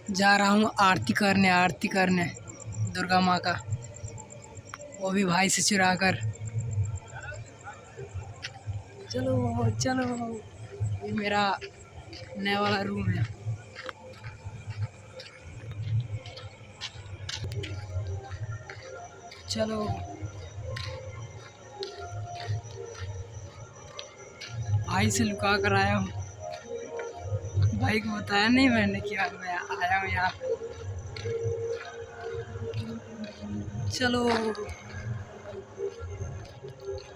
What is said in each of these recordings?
जा रहा हूँ आरती करने दुर्गा माँ का, वो भी भाई से चुरा कर। चलो चलो, ये मेरा नया वाला रूम है। चलो भाई से लुका कर आया हूँ, भाई को बताया नहीं मैंने कि मैं आया हूँ यहाँ। चलो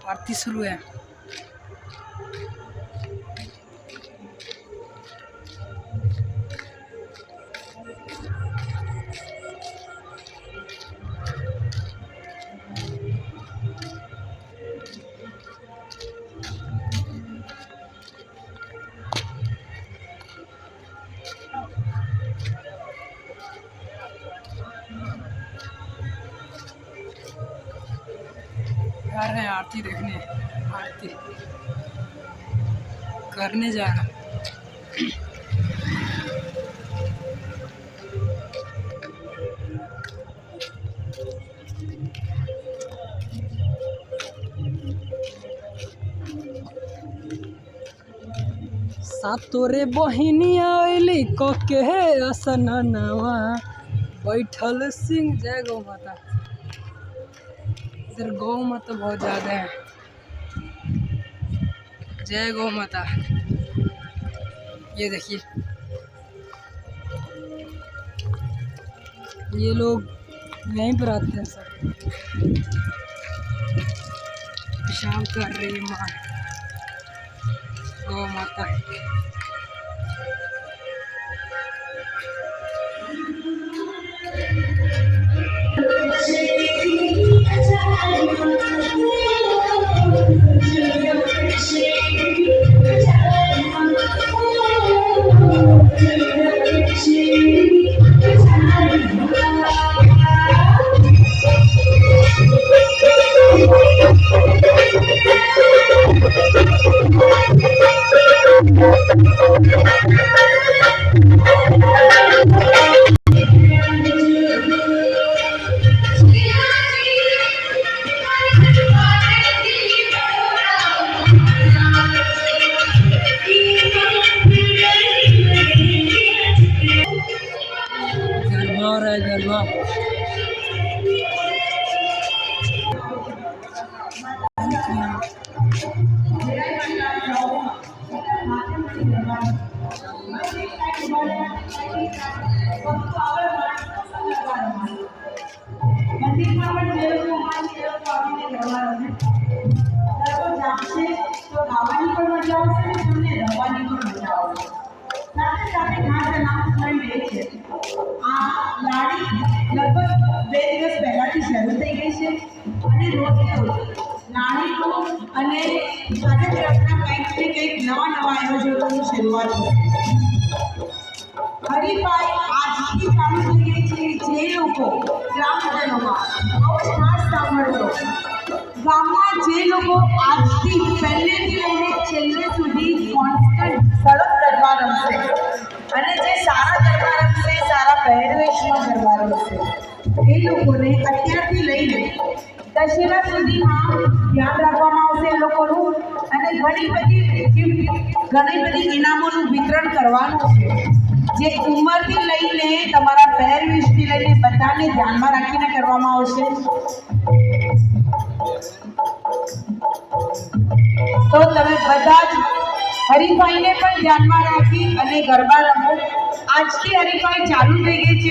आरती शुरू है। जा रहे हैं आरती देखने, आरती करने जा रहा। सातोरे बहिनिया अइली कके असननवा, बैठल सिंह। जय गौ माता। इधर गौ माता बहुत ज़्यादा है। जय गौ माता। ये देखिए, ये लोग यहीं पर आते हैं सब। पेशाब कर रही है माँ गौ माता। गरबा लगभग 2 દિવસ પહેલાથી શરૂ થઈ ગઈ છે અને રોજે રોજ નાણીકો અને સાથે તરફના કંઈક નવા આયોજનોની શરૂઆત થશે। હરીફાઈ આજથી ચાલુ થઈ ગઈ છે। જે લોકો ગ્રામજનોમાં બહુ ખાસ સાંભળજો, ગામમાં જે લોકો આજથી પહેલેથી લઈને છેલ્લે સુધી કોન્સ્ટન્ટ સળંગ ગરબા રમશે અને જે સારા ગરબા રમશે, સારા પહેરવેશમાં ગરબા રમશે, એ લોકોને અત્યારથી લઈને દશેરા સુધીમાં ધ્યાન રાખવામાં આવશે એ લોકોનું, અને ઘણી બધી ઇનામોનું વિતરણ કરવાનું છે। જે ઉંમરથી લઈને તમારા પહેરવેશથી લઈને બધાને ધ્યાનમાં રાખીને કરવામાં આવશે। તો તમે બધા જ હરીફાઈને પણ ધ્યાનમાં રાખી અને ગરબા રમો। આજથી હરીફાઈ ચાલુ થઈ ગઈ છે।